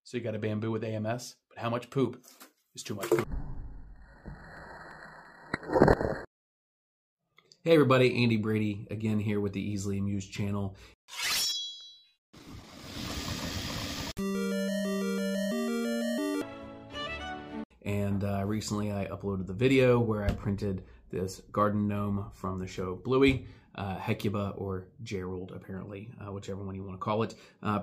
So you got a bamboo with AMS, but how much poop is too much poop? Hey everybody, Andy Brady again here with the Easily Amused channel. And recently I uploaded the video where I printed this garden gnome from the show Bluey, Hecuba or Gerald apparently, whichever one you want to call it.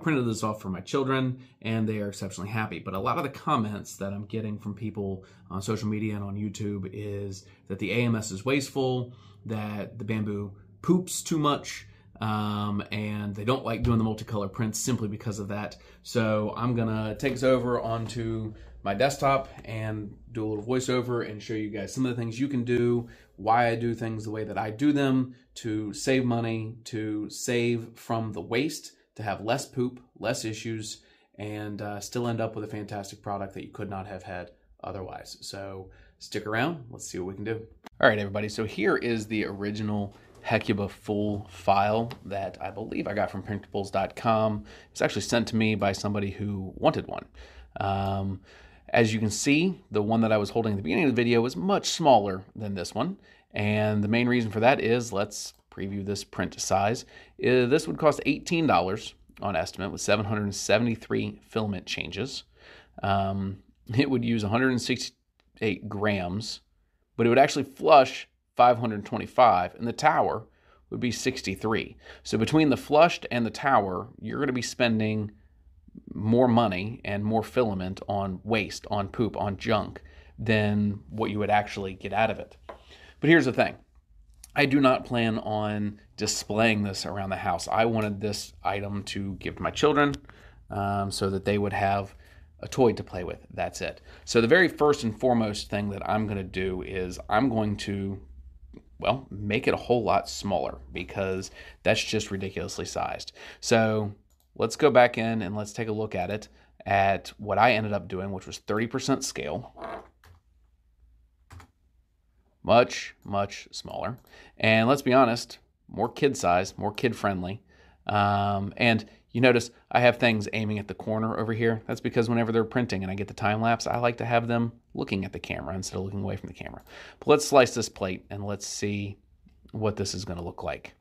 Printed this off for my children and they are exceptionally happy. But a lot of the comments that I'm getting from people on social media and on YouTube is that the AMS is wasteful, that the bamboo poops too much, and they don't like doing the multicolor prints simply because of that. So I'm gonna take us over onto my desktop and do a little voiceover and show you guys some of the things you can do, why I do things the way that I do them, to save money, to save from the waste, to have less poop, less issues, and still end up with a fantastic product that you could not have had otherwise. So stick around, let's see what we can do. All right, everybody, so here is the original Hecuba full file that I believe I got from printables.com. It's actually sent to me by somebody who wanted one. As you can see, the one that I was holding at the beginning of the video was much smaller than this one. And the main reason for that is, let's preview this print size. This would cost $18 on estimate with 773 filament changes. It would use 168 grams, but it would actually flush 525, and the tower would be 63. So between the flushed and the tower, you're going to be spending more money and more filament on waste, on poop, on junk than what you would actually get out of it. But here's the thing. I do not plan on displaying this around the house. I wanted this item to give to my children so that they would have a toy to play with. That's it. So the very first and foremost thing that I'm going to do is I'm going to, well, make it a whole lot smaller because that's just ridiculously sized. So let's go back in and let's take a look at it at what I ended up doing, which was 30% scale. Much, much smaller. And let's be honest, more kid size, more kid friendly. And you notice I have things aiming at the corner over here. That's because whenever they're printing and I get the time lapse, I like to have them looking at the camera instead of looking away from the camera. But let's slice this plate and let's see what this is going to look like.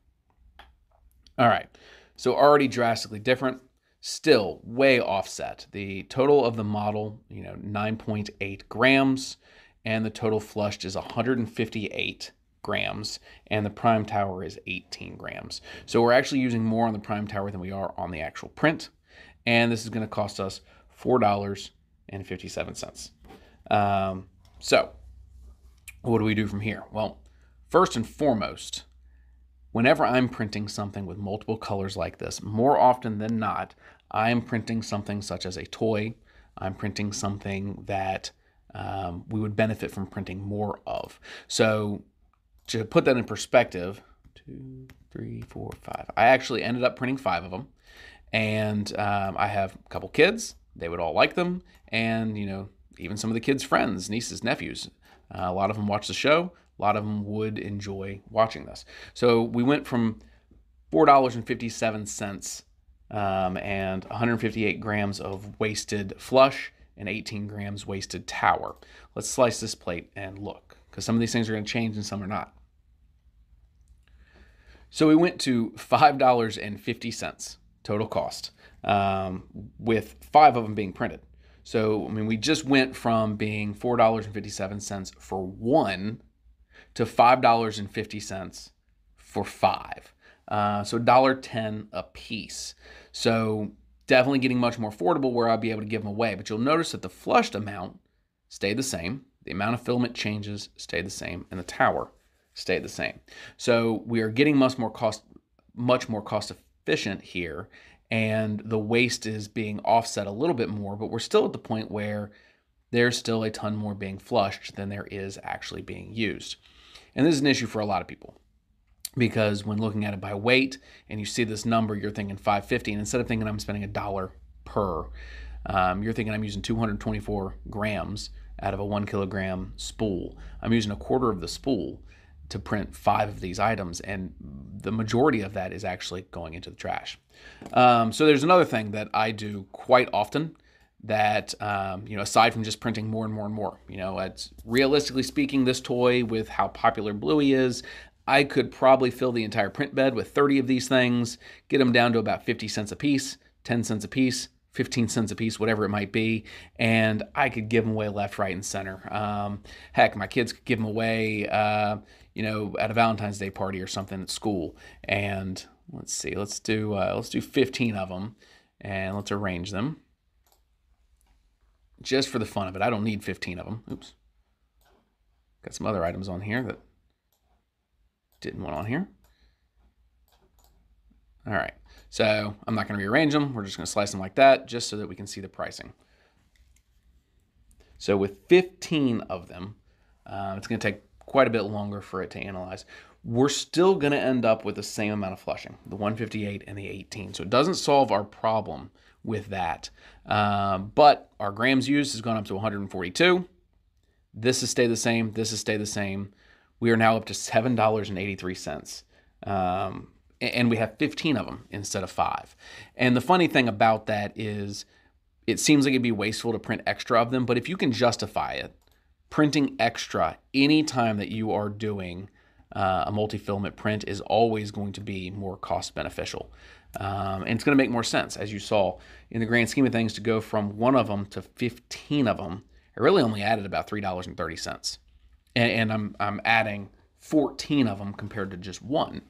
All right. So already drastically different, still way offset. The total of the model, 9.8 grams, and the total flushed is 158 grams, and the prime tower is 18 grams. So we're actually using more on the prime tower than we are on the actual print, and this is going to cost us $4.57. So what do we do from here? Well, first and foremost, whenever I'm printing something with multiple colors like this, more often than not, I'm printing something such as a toy. I'm printing something that we would benefit from printing more of. So to put that in perspective, 2, 3, 4, 5. I actually ended up printing 5 of them. And I have a couple kids. They would all like them. And, even some of the kids' friends, nieces, nephews. A lot of them watch the show. A lot of them would enjoy watching this. So we went from $4.57 and 158 grams of wasted flush and 18 grams wasted tower. Let's slice this plate and look, because some of these things are going to change and some are not. So we went to $5.50 total cost, with 5 of them being printed. So, we just went from being $4.57 for 1 to $5.50 for 5. So $1.10 a piece. So definitely getting much more affordable where I'll be able to give them away. But you'll notice that the flushed amount stayed the same. The amount of filament changes stayed the same, and the tower stayed the same. So we are getting much more cost efficient here, and the waste is being offset a little bit more, but we're still at the point where there's still a ton more being flushed than there is actually being used. And this is an issue for a lot of people, because when looking at it by weight and you see this number, you're thinking $5.50, and instead of thinking I'm spending $1 per, you're thinking I'm using 224 grams out of a 1 kilogram spool. I'm using a quarter of the spool to print 5 of these items, and the majority of that is actually going into the trash. So there's another thing that I do quite often that, aside from just printing more and more and more, it's realistically speaking, this toy, with how popular Bluey is, I could probably fill the entire print bed with 30 of these things, get them down to about 50 cents a piece, 10 cents a piece, 15 cents a piece, whatever it might be, and I could give them away left, right, and center. Heck, my kids could give them away, at a Valentine's Day party or something at school. And let's see, let's do 15 of them, and let's arrange them just for the fun of it. I don't need 15 of them. Oops. Got some other items on here that didn't want on here. All right. So I'm not going to rearrange them. We're just going to slice them like that just so that we can see the pricing. So with 15 of them, it's going to take quite a bit longer for it to analyze. We're still going to end up with the same amount of flushing, the 158 and the 18. So it doesn't solve our problem with that. But our grams used has gone up to 142. This has stayed the same. This has stayed the same. We are now up to $7.83. And we have 15 of them instead of 5. And the funny thing about that is it seems like it'd be wasteful to print extra of them, but if you can justify it, printing extra anytime that you are doing a multi-filament print is always going to be more cost beneficial. And it's going to make more sense, as you saw, in the grand scheme of things, to go from 1 of them to 15 of them. It really only added about $3.30. And I'm adding 14 of them compared to just 1.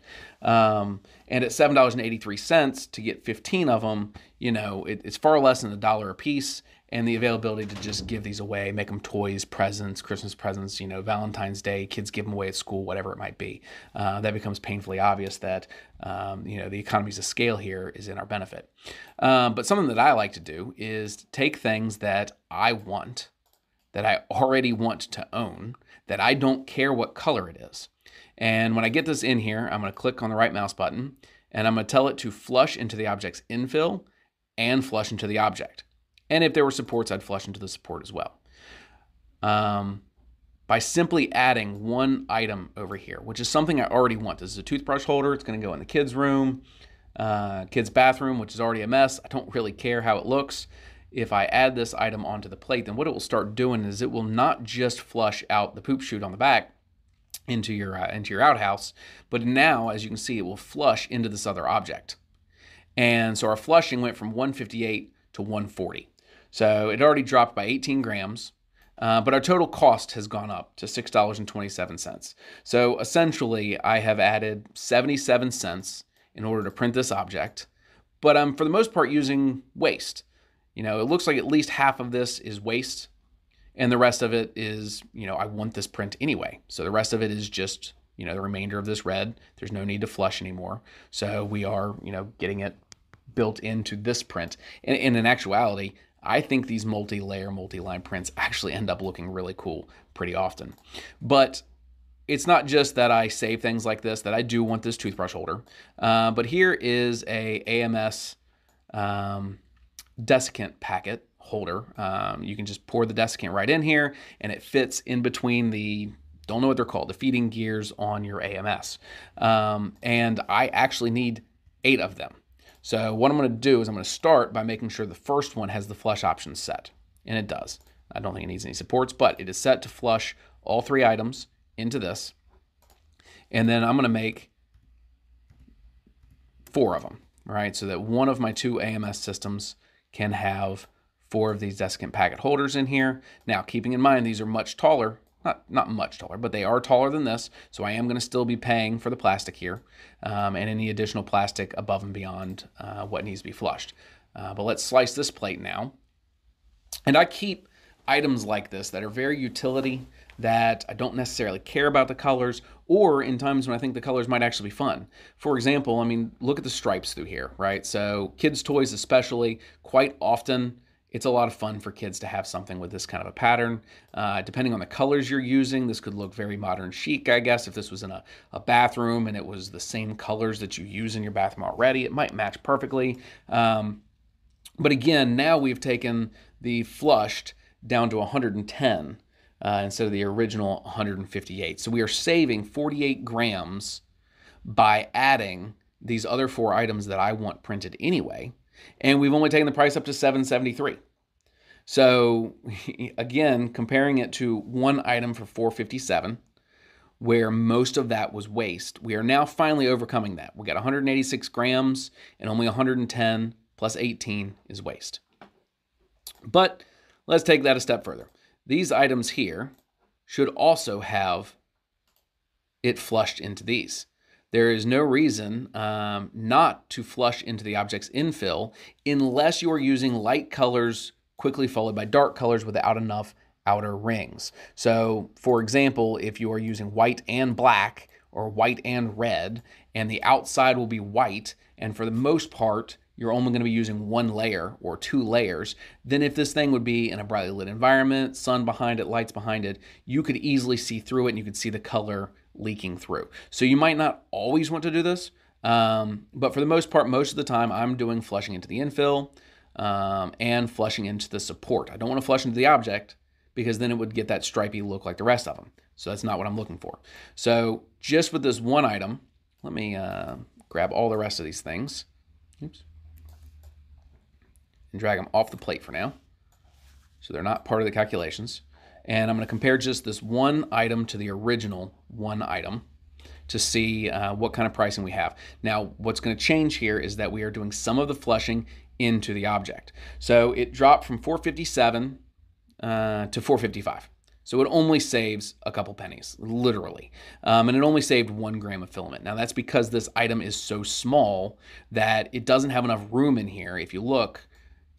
And at $7.83 to get 15 of them, it's far less than $1 a piece. And the availability to just give these away, make them toys, presents, Christmas presents, Valentine's Day, kids give them away at school, whatever it might be. That becomes painfully obvious that, the economies of scale here is in our benefit. But something that I like to do is take things that I want, that I already want to own, that I don't care what color it is. And when I get this in here, I'm going to click on the right mouse button, and I'm going to tell it to flush into the object's infill and flush into the object. And if there were supports, I'd flush into the support as well. By simply adding 1 item over here, which is something I already want. This is a toothbrush holder. It's going to go in the kids' room, kids' bathroom, which is already a mess. I don't really care how it looks. If I add this item onto the plate, then what it will start doing is it will not just flush out the poop chute on the back into your outhouse, but now, as you can see, it will flush into this other object. And so our flushing went from 158 to 140. So it already dropped by 18 grams, but our total cost has gone up to $6.27. So essentially, I have added 77 cents in order to print this object, but I'm for the most part using waste. It looks like at least half of this is waste, and the rest of it is, I want this print anyway. So the rest of it is just, the remainder of this red. There's no need to flush anymore. So we are, getting it built into this print. And in actuality, I think these multi-layer, multi-line prints actually end up looking really cool pretty often. But it's not just that I save things like this, that I do want this toothbrush holder. But here is a AMS desiccant packet holder. You can just pour the desiccant right in here, and it fits in between the, don't know what they're called, the feeding gears on your AMS. And I actually need 8 of them. So what I'm going to do is I'm going to start by making sure the first one has the flush option set. And it does. I don't think it needs any supports, but it is set to flush all 3 items into this. And then I'm going to make 4 of them, right? So that one of my 2 AMS systems can have 4 of these desiccant packet holders in here. Now, keeping in mind, these are much taller. Not much taller, but they are taller than this. So I am going to still be paying for the plastic here and any additional plastic above and beyond what needs to be flushed. But let's slice this plate now. And I keep items like this that are very utility, that I don't necessarily care about the colors, or in times when I think the colors might actually be fun. For example, look at the stripes through here, right? So kids' toys especially, quite often, it's a lot of fun for kids to have something with this kind of a pattern. Depending on the colors you're using, this could look very modern chic, I guess. If this was in a bathroom and it was the same colors that you use in your bathroom already, it might match perfectly. But again, now we've taken the flushed down to 110 instead of the original 158. So we are saving 48 grams by adding these other 4 items that I want printed anyway. And we've only taken the price up to $7.73. So again, comparing it to one item for $4.57, where most of that was waste, we are now finally overcoming that. We got 186 grams and only 110 plus 18 is waste. But let's take that a step further. These items here should also have it flushed into these. There is no reason not to flush into the object's infill unless you are using light colors quickly followed by dark colors without enough outer rings. So, for example, if you are using white and black or white and red, and the outside will be white, and for the most part, you're only going to be using one layer or two layers, then if this thing would be in a brightly lit environment, sun behind it, lights behind it, you could easily see through it and you could see the color leaking through. So you might not always want to do this, but for the most part, most of the time, I'm doing flushing into the infill and flushing into the support. I don't want to flush into the object because then it would get that stripy look like the rest of them. So that's not what I'm looking for. So just with this one item, let me grab all the rest of these things. Oops. And drag them off the plate for now. So they're not part of the calculations. And I'm going to compare just this one item to the original one item to see what kind of pricing we have. Now, what's going to change here is that we are doing some of the flushing into the object. So it dropped from $4.57 to $4.55. So it only saves a couple pennies, literally. And it only saved 1 gram of filament. Now that's because this item is so small that it doesn't have enough room in here. If you look,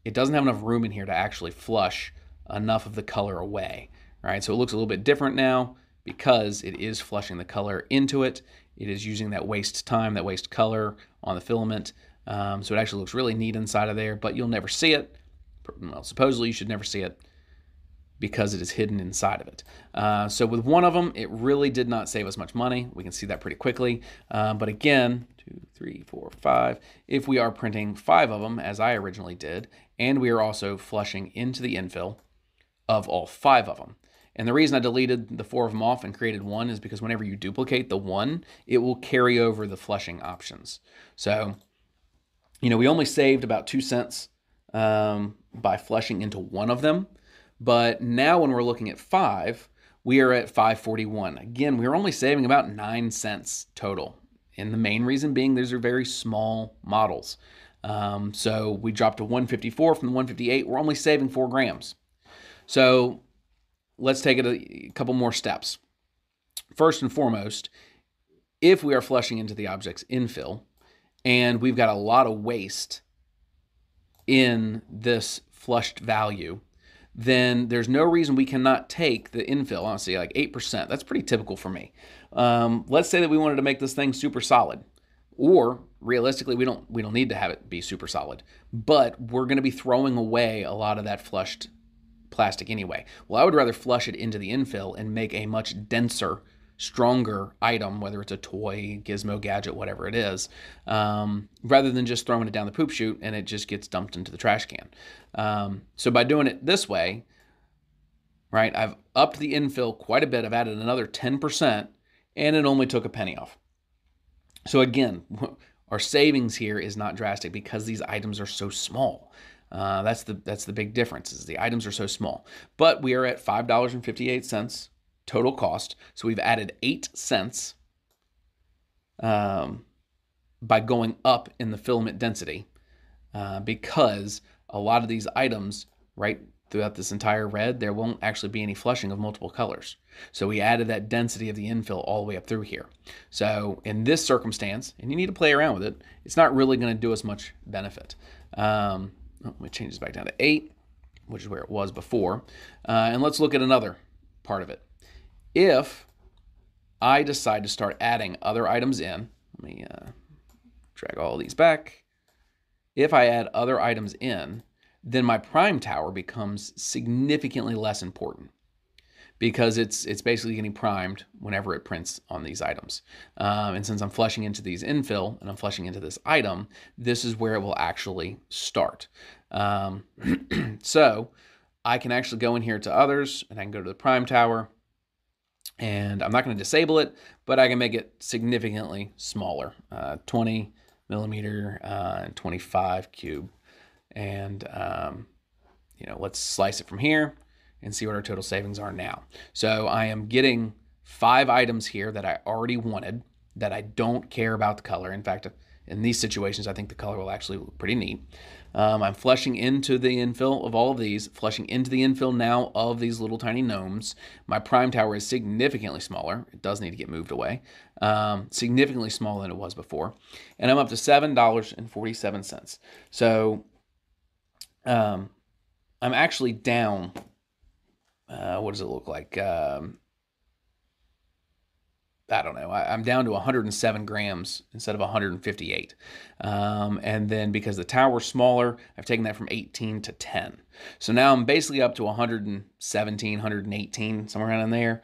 it doesn't have enough room in here to actually flush enough of the color away, right? So it looks a little bit different now because it is flushing the color into it. It is using that waste time, that waste color on the filament. So it actually looks really neat inside of there, but you'll never see it. Well, supposedly you should never see it because it is hidden inside of it. So with one of them, it really did not save us much money. We can see that pretty quickly. But again, 2, 3, 4, 5. If we are printing 5 of them, as I originally did, and we are also flushing into the infill of all 5 of them. And the reason I deleted the 4 of them off and created 1 is because whenever you duplicate the 1, it will carry over the flushing options. So, we only saved about 2 cents by flushing into 1 of them. But now when we're looking at 5, we are at $5.41. Again, we're only saving about 9 cents total. And the main reason being these are very small models. So we dropped to 154 from the 158. We're only saving 4 grams. So let's take it a couple more steps. First and foremost, if we are flushing into the object's infill and we've got a lot of waste in this flushed value, then there's no reason we cannot take the infill. I'll say like 8%. That's pretty typical for me. Let's say that we wanted to make this thing super solid, or realistically, we don't need to have it be super solid, but we're going to be throwing away a lot of that flushed plastic anyway. Well, I would rather flush it into the infill and make a much denser, stronger item, whether it's a toy, gizmo, gadget, whatever it is, rather than just throwing it down the poop chute and it just gets dumped into the trash can. So by doing it this way, right, I've upped the infill quite a bit. I've added another 10%, and it only took a penny off. So again, our savings here is not drastic because these items are so small. That's the big difference, is the items are so small. But we are at $5.58 total cost. So we've added 8 cents by going up in the filament density because a lot of these items, right, throughout this entire red, there won't actually be any flushing of multiple colors. So we added that density of the infill all the way up through here. So in this circumstance, and you need to play around with it, it's not really going to do us much benefit. Let me change this back down to 8, which is where it was before. And let's look at another part of it. If I decide to start adding other items in, let me drag all these back. If I add other items in, then my prime tower becomes significantly less important because it's basically getting primed whenever it prints on these items. And since I'm flushing into these infill and I'm flushing into this item, this is where it will actually start. So I can actually go in here to others and I can go to the prime tower, and I'm not going to disable it, but I can make it significantly smaller, 20 millimeter and 25 cube. And let's slice it from here and see what our total savings are now. So I am getting 5 items here that I already wanted, that I don't care about the color. In fact, in these situations, I think the color will actually look pretty neat. I'm flushing into the infill of all of these, flushing into the infill now of these little tiny gnomes. My prime tower is significantly smaller. It does need to get moved away. Significantly smaller than it was before. And I'm up to $7.47. So I'm actually down, what does it look like? I don't know. I'm down to 107 grams instead of 158. And then because the tower's smaller, I've taken that from 18 to 10. So now I'm basically up to 117, 118, somewhere around in there,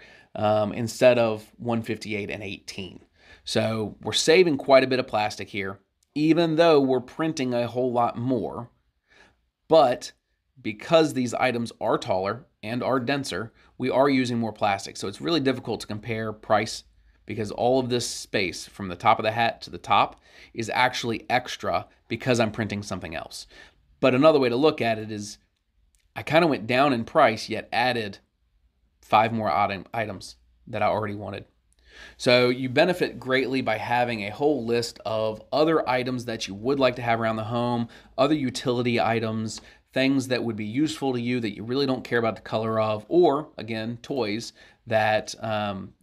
instead of 158 and 18. So we're saving quite a bit of plastic here, even though we're printing a whole lot more. But because these items are taller and are denser, we are using more plastic. So it's really difficult to compare price, because all of this space from the top of the hat to the top is actually extra because I'm printing something else. But another way to look at it is I kind of went down in price, yet added 5 more items that I already wanted. So you benefit greatly by having a whole list of other items that you would like to have around the home, other utility items, things that would be useful to you that you really don't care about the color of, or again, toys that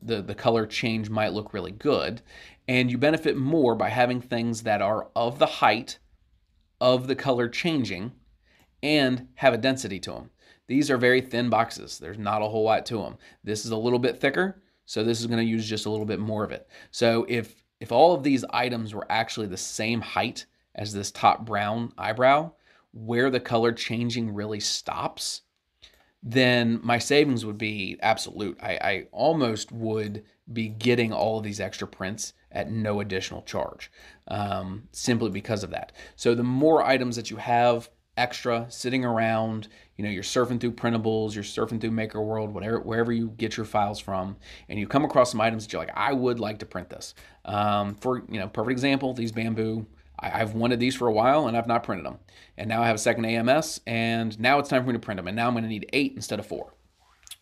the color change might look really good. And you benefit more by having things that are of the height of the color changing and have a density to them. These are very thin boxes. There's not a whole lot to them. This is a little bit thicker, so this is going to use just a little bit more of it. So if all of these items were actually the same height as this top brown eyebrow, where the color changing really stops, then my savings would be absolute. I almost would be getting all of these extra prints at no additional charge, simply because of that. So the more items that you have extra sitting around, you're surfing through printables, you're surfing through Maker World, wherever you get your files from, and you come across some items that you're like, I would like to print this. For perfect example, these bamboo. I've wanted these for a while and I've not printed them. And now I have a second AMS and now it's time for me to print them. And now I'm going to need 8 instead of 4.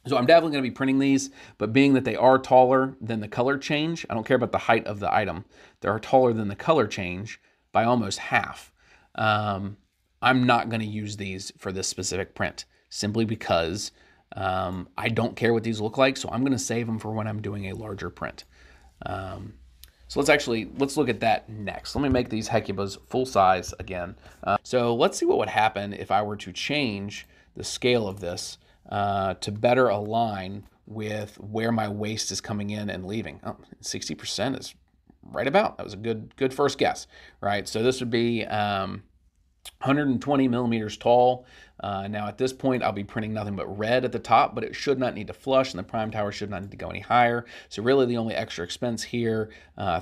So I'm definitely going to be printing these, but being that they are taller than the color change, I don't care about the height of the item. They are taller than the color change by almost half. I'm not going to use these for this specific print simply because I don't care what these look like. So I'm going to save them for when I'm doing a larger print. So let's look at that next. Let me make these Hecubas full size again. So let's see what would happen if I were to change the scale of this to better align with where my waste is coming in and leaving. 60% is right about. That was a good first guess, right? So this would be 120 millimeters tall. Now at this point, I'll be printing nothing but red at the top, but it should not need to flush and the prime tower should not need to go any higher. So really the only extra expense here,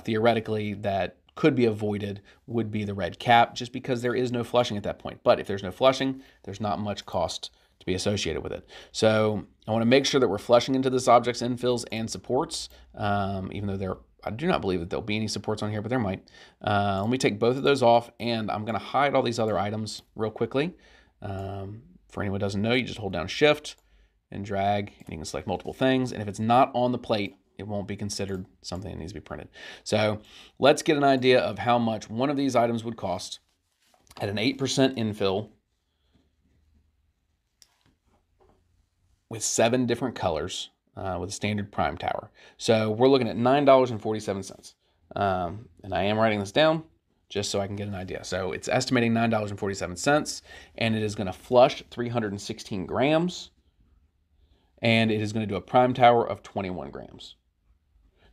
theoretically, that could be avoided would be the red cap, just because there is no flushing at that point. But if there's no flushing, there's not much cost to be associated with it. So I want to make sure that we're flushing into this object's infills and supports, even though I do not believe that there'll be any supports on here, but there might. Let me take both of those off, and I'm going to hide all these other items real quickly. For anyone who doesn't know, you just hold down Shift and drag, and you can select multiple things. And if it's not on the plate, it won't be considered something that needs to be printed. So let's get an idea of how much one of these items would cost at an 8% infill with 7 different colors. With a standard prime tower. So we're looking at $9.47. And I am writing this down just so I can get an idea. So it's estimating $9.47, and it is going to flush 316 grams, and it is going to do a prime tower of 21 grams.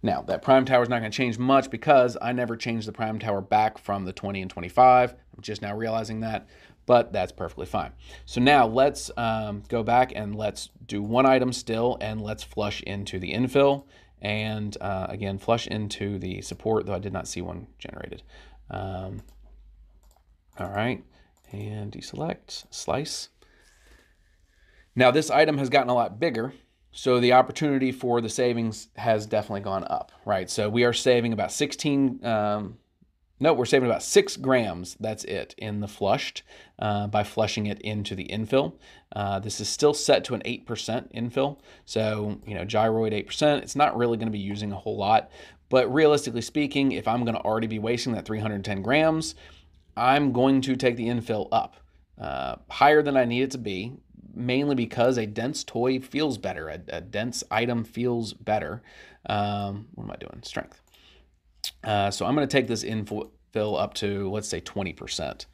Now, that prime tower is not going to change much because I never changed the prime tower back from the 20 and 25. I'm just now realizing that, but that's perfectly fine. So now let's go back and let's do one item still, and let's flush into the infill, and again, flush into the support, though I did not see one generated. All right, and deselect, slice. Now this item has gotten a lot bigger, so the opportunity for the savings has definitely gone up, right? So we are saving about 16 no, we're saving about 6 grams, that's it, in the flushed by flushing it into the infill. This is still set to an 8% infill. So, gyroid 8%, it's not really going to be using a whole lot. But realistically speaking, if I'm going to already be wasting that 310 grams, I'm going to take the infill up higher than I need it to be, mainly because a dense toy feels better. A dense item feels better. What am I doing? Strength. So I'm going to take this infill up to, let's say, 20%.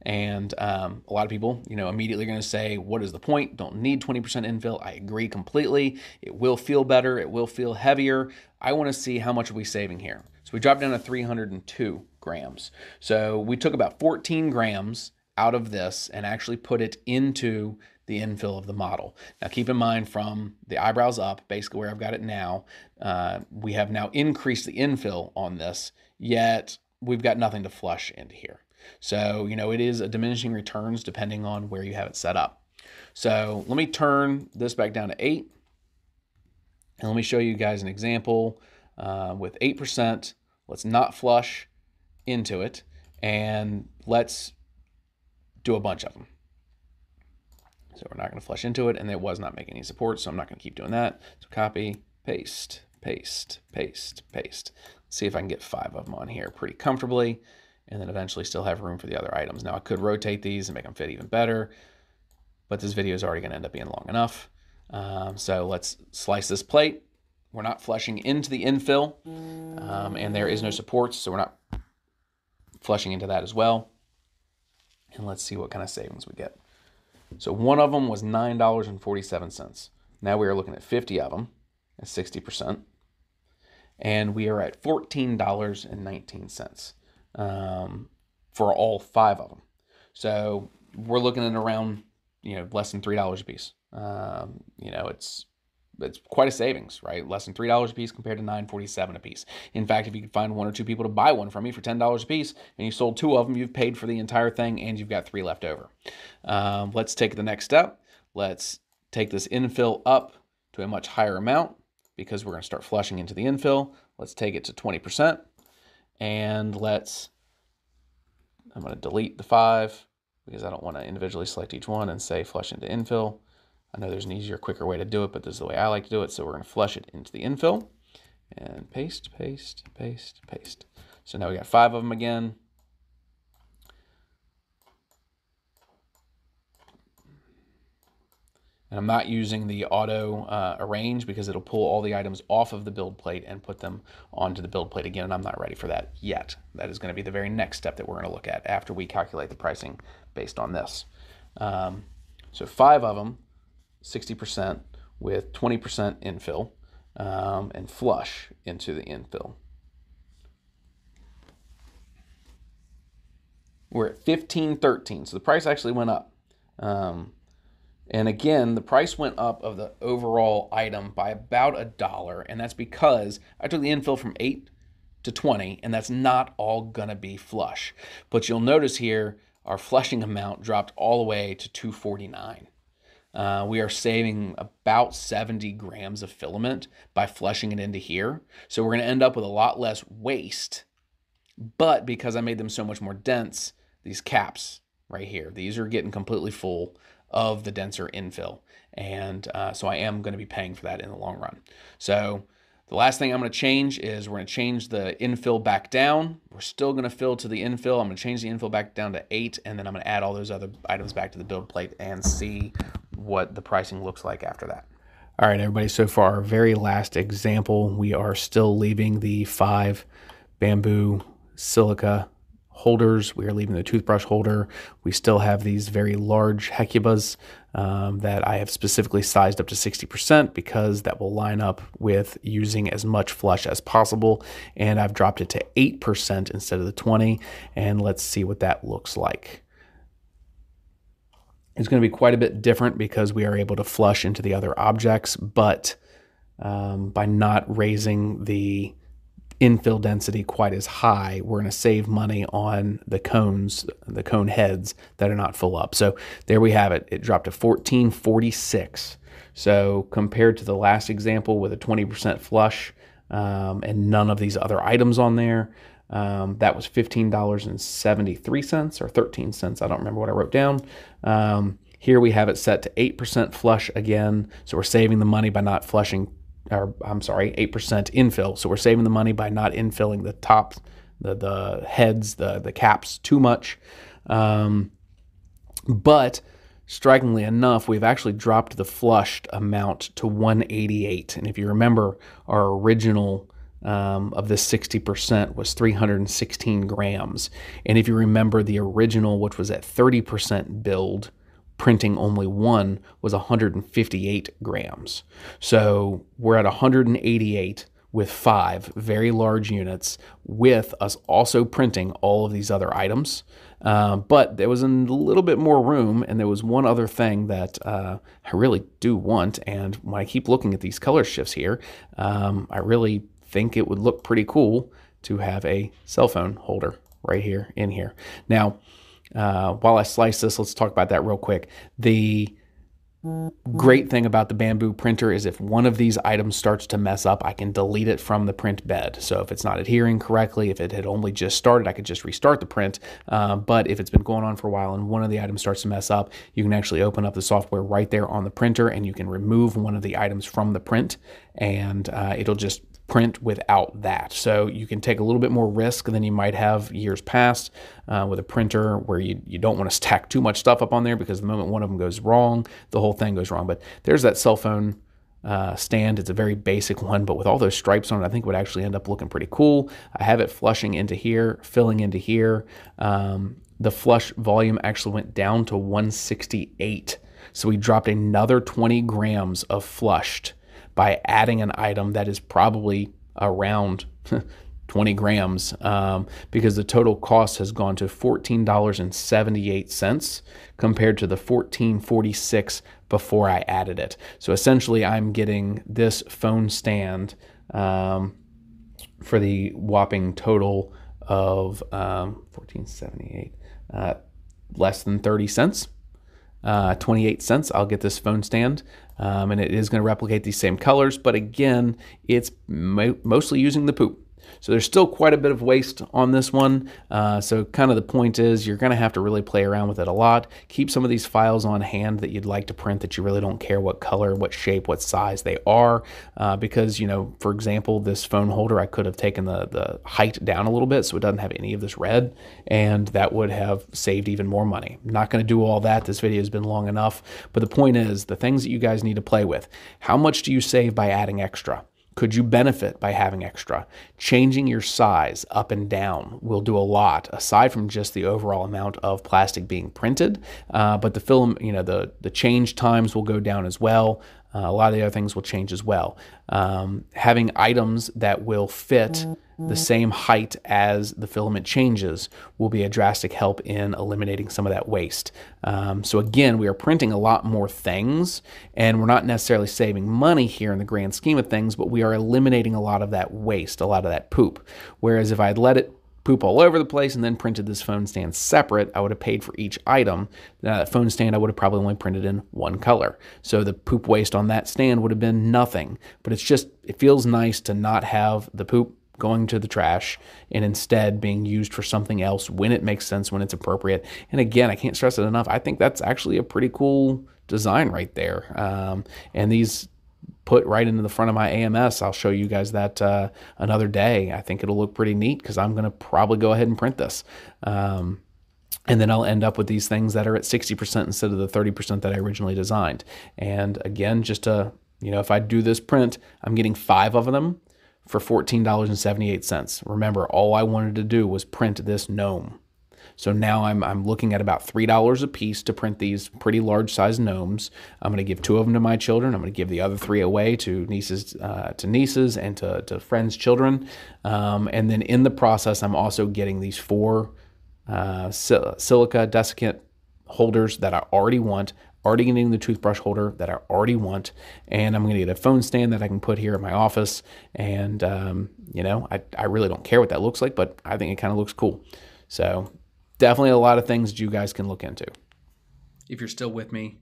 And a lot of people, immediately going to say, what is the point? Don't need 20% infill. I agree completely. It will feel better. It will feel heavier. I want to see how much are we saving here. So we dropped down to 302 grams. So we took about 14 grams out of this and actually put it into the infill of the model. Now keep in mind, from the eyebrows up, basically where I've got it now, we have now increased the infill on this, yet we've got nothing to flush into here. So, it is a diminishing returns depending on where you have it set up. So let me turn this back down to 8. And let me show you guys an example with 8%. Let's not flush into it. And let's do a bunch of them. So we're not going to flush into it, and it was not making any support, so I'm not going to keep doing that. So copy, paste, paste, paste, paste. Let's see if I can get 5 of them on here pretty comfortably, and then eventually still have room for the other items. Now I could rotate these and make them fit even better, but this video is already going to end up being long enough. So let's slice this plate. We're not flushing into the infill, and there is no supports, so we're not flushing into that as well. And let's see what kind of savings we get. So one of them was $9.47. Now we are looking at 50 of them at 60%. And we are at $14.19 for all 5 of them. So we're looking at around, less than $3 a piece. It's quite a savings, right? Less than $3 a piece compared to $9.47 a piece. In fact, if you could find 1 or 2 people to buy one from me for $10 a piece, and you sold 2 of them, you've paid for the entire thing, and you've got 3 left over. Let's take the next step. Let's take this infill up to a much higher amount, because we're going to start flushing into the infill. Let's take it to 20%, and I'm going to delete the 5, because I don't want to individually select each one and say flush into infill. I know there's an easier, quicker way to do it, but this is the way I like to do it. So we're going to flush it into the infill and paste, paste, paste, paste. So now we got 5 of them again. And I'm not using the auto arrange, because it'll pull all the items off of the build plate and put them onto the build plate again. And I'm not ready for that yet. That is going to be the very next step that we're going to look at after we calculate the pricing based on this. So 5 of them, 60% with 20% infill, and flush into the infill. We're at $15.13, so the price actually went up. And again, the price went up of the overall item by about $1, and that's because I took the infill from 8 to 20, and that's not all gonna be flush. But you'll notice here, our flushing amount dropped all the way to 249. We are saving about 70 grams of filament by flushing it into here. So we're going to end up with a lot less waste. But because I made them so much more dense, these caps right here, these are getting completely full of the denser infill. And so I am going to be paying for that in the long run. So the last thing I'm going to change is we're going to change the infill back down. We're still going to fill to the infill. I'm going to change the infill back down to 8, and then I'm going to add all those other items back to the build plate and see what the pricing looks like after that. All right, everybody, so for our very last example, we are still leaving the 5 bamboo silica holders. We are leaving the toothbrush holder. We still have these very large Hecubas that I have specifically sized up to 60%, because that will line up with using as much flush as possible. And I've dropped it to 8% instead of the 20. And let's see what that looks like. It's going to be quite a bit different because we are able to flush into the other objects, but by not raising the infill density quite as high, we're going to save money on the cones, the cone heads that are not full up. So there we have it. It dropped to $14.46. So compared to the last example with a 20% flush and none of these other items on there, That was $15.73 or 13 cents. I don't remember what I wrote down. Here we have it set to 8% flush again. So we're saving the money by not flushing, or I'm sorry, 8% infill. So we're saving the money by not infilling the top, the heads, the caps too much. But strikingly enough, we've actually dropped the flushed amount to 188. And if you remember, our original of this 60% was 316 grams. And if you remember the original, which was at 30% build, printing only one, was 158 grams. So we're at 188 with 5 very large units, with us also printing all of these other items. But there was a little bit more room, and there was one other thing that I really do want. And when I keep looking at these color shifts here, I really think it would look pretty cool to have a cell phone holder right here in here. Now, while I slice this, let's talk about that real quick. The great thing about the Bamboo printer is if one of these items starts to mess up, I can delete it from the print bed. So if it's not adhering correctly, if it had only just started, I could just restart the print. But if it's been going on for a while and one of the items starts to mess up, you can actually open up the software right there on the printer, and you can remove one of the items from the print, and it'll just print without that. So you can take a little bit more risk than you might have years past with a printer, where you don't want to stack too much stuff up on there, because the moment one of them goes wrong, the whole thing goes wrong. But there's that cell phone stand. It's a very basic one, but with all those stripes on it, I think it would actually end up looking pretty cool. I have it flushing into here, filling into here. The flush volume actually went down to 168. So we dropped another 20 grams of flushed by adding an item that is probably around 20 grams, because the total cost has gone to $14.78 compared to the $14.46 before I added it. So essentially, I'm getting this phone stand for the whopping total of $14.78, less than 30 cents. 28 cents, I'll get this phone stand, and it is going to replicate these same colors, but again, it's mostly using the poop. So there's still quite a bit of waste on this one. So kind of the point is, you're going to have to really play around with it a lot. Keep some of these files on hand that you'd like to print that you really don't care what color, what shape, what size they are. Because, you know, for example, this phone holder, I could have taken the height down a little bit so it doesn't have any of this red, and that would have saved even more money. I'm not going to do all that. This video has been long enough. But the point is, the things that you guys need to play with. How much do you save by adding extra? Could you benefit by having extra? Changing your size up and down will do a lot, aside from just the overall amount of plastic being printed. But the film, you know, the change times will go down as well. A lot of the other things will change as well. Having items that will fit the same height as the filament changes will be a drastic help in eliminating some of that waste. So again, we are printing a lot more things, and we're not necessarily saving money here in the grand scheme of things, but we are eliminating a lot of that waste, a lot of that poop. Whereas if I had let it poop all over the place and then printed this phone stand separate, I would have paid for each item. That phone stand, I would have probably only printed in one color. So the poop waste on that stand would have been nothing. But it's just, it feels nice to not have the poop going to the trash and instead being used for something else when it makes sense, when it's appropriate. And again, I can't stress it enough, I think that's actually a pretty cool design right there. And these put right into the front of my AMS. I'll show you guys that another day. I think it'll look pretty neat, because I'm going to probably go ahead and print this. And then I'll end up with these things that are at 60% instead of the 30% that I originally designed. And again, just to, you know, if I do this print, I'm getting 5 of them for $14.78. Remember, all I wanted to do was print this gnome. So now I'm looking at about $3 a piece to print these pretty large size gnomes. I'm going to give 2 of them to my children. I'm going to give the other 3 away to nieces and to friends' children. And then in the process, I'm also getting these 4 silica desiccant holders that I already want. Already getting the toothbrush holder that I already want, and I'm going to get a phone stand that I can put here at my office. And you know, I really don't care what that looks like, but I think it kind of looks cool. So definitely a lot of things that you guys can look into. If you're still with me,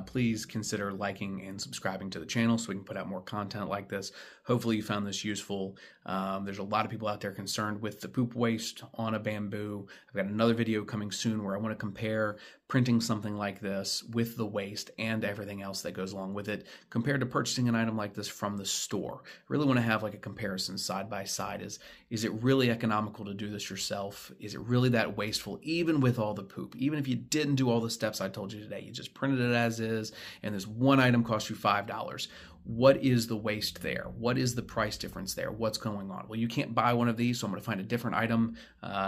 please consider liking and subscribing to the channel so we can put out more content like this. Hopefully you found this useful. There's a lot of people out there concerned with the poop waste on a Bambu. I've got another video coming soon where I want to compare printing something like this with the waste and everything else that goes along with it compared to purchasing an item like this from the store. I really want to have like a comparison side by side. Is it really economical to do this yourself? Is it really that wasteful, even with all the poop? Even if you didn't do all the steps I told you today, you just printed it as is, and this one item costs you $5. What is the waste there? What is the price difference there? What's going on? Well, you can't buy one of these, so I'm going to find a different item,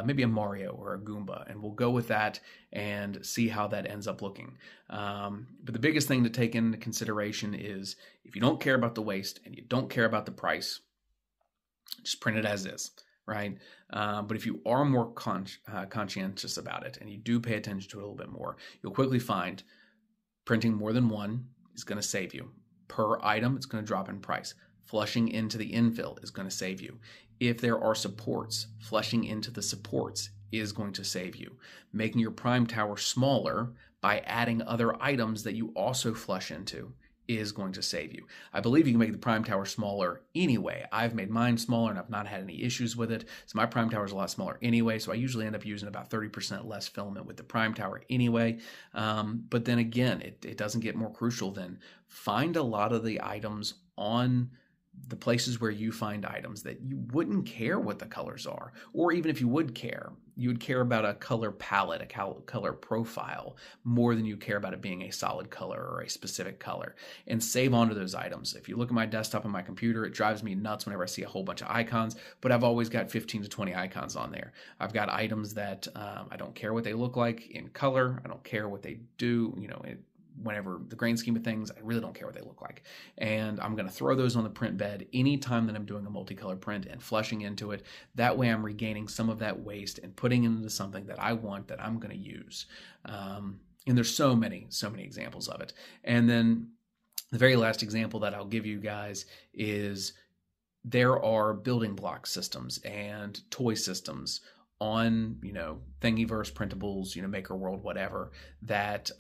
maybe a Mario or a Goomba, and we'll go with that and see how that ends up looking. But the biggest thing to take into consideration is if you don't care about the waste and you don't care about the price, just print it as is, right? But if you are more conscientious about it and you do pay attention to it a little bit more, you'll quickly find printing more than one is going to save you. Per item, it's going to drop in price. Flushing into the infill is going to save you. If there are supports, flushing into the supports is going to save you. Making your prime tower smaller by adding other items that you also flush into is going to save you. I believe you can make the prime tower smaller anyway. I've made mine smaller and I've not had any issues with it. So my prime tower is a lot smaller anyway. So I usually end up using about 30% less filament with the prime tower anyway. But then again, it doesn't get more crucial than find a lot of the items on the places where you find items that you wouldn't care what the colors are, or even if you would care, you would care about a color palette, a color profile, more than you care about it being a solid color or a specific color, and save onto those items. If you look at my desktop on my computer, it drives me nuts whenever I see a whole bunch of icons, but I've always got 15 to 20 icons on there. I've got items that I don't care what they look like in color. I don't care what they do, whenever the grand scheme of things, I really don't care what they look like. And I'm going to throw those on the print bed anytime that I'm doing a multicolor print and flushing into it. That way I'm regaining some of that waste and putting it into something that I want, that I'm going to use. And there's so many examples of it. And then the very last example that I'll give you guys is there are building block systems and toy systems on, Thingiverse, printables, Maker World, whatever, that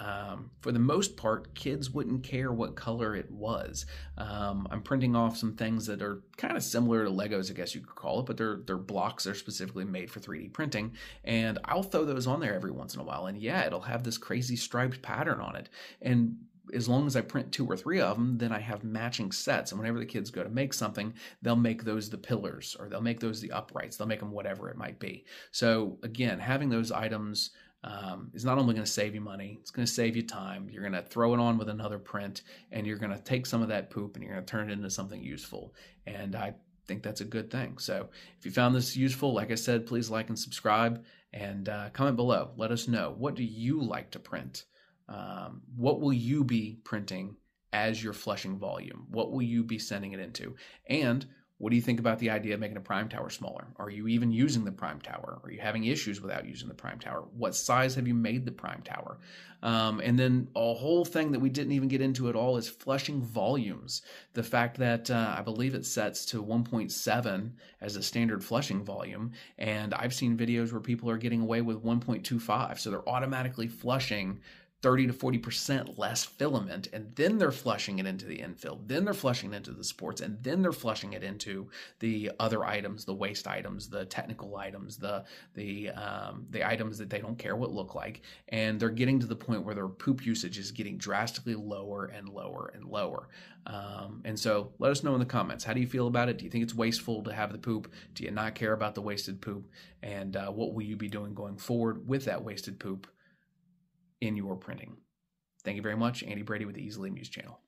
for the most part, kids wouldn't care what color it was. I'm printing off some things that are kind of similar to Legos, I guess you could call it, but they're blocks. They're specifically made for 3D printing, and I'll throw those on there every once in a while, and yeah, it'll have this crazy striped pattern on it. And as long as I print 2 or 3 of them, then I have matching sets. And whenever the kids go to make something, they'll make those the pillars, or they'll make those the uprights. They'll make them whatever it might be. So again, having those items is not only going to save you money, it's going to save you time. You're going to throw it on with another print, and you're going to take some of that poop and you're going to turn it into something useful. And I think that's a good thing. So if you found this useful, like I said, please like and subscribe, and comment below. Let us know, what do you like to print? What will you be printing as your flushing volume? What will you be sending it into? And what do you think about the idea of making a prime tower smaller? Are you even using the prime tower? Are you having issues without using the prime tower? What size have you made the prime tower? And then a whole thing that we didn't even get into at all is flushing volumes. The fact that I believe it sets to 1.7 as a standard flushing volume, and I've seen videos where people are getting away with 1.25, so they're automatically flushing 30 to 40% less filament, and then they're flushing it into the infill, then they're flushing it into the supports, and then they're flushing it into the other items, the waste items, the technical items, the items that they don't care what look like, and they're getting to the point where their poop usage is getting drastically lower and lower and lower. And so let us know in the comments, how do you feel about it? Do you think it's wasteful to have the poop? Do you not care about the wasted poop? And what will you be doing going forward with that wasted poop in your printing? Thank you very much. Andy Brady with the Easily Amused channel.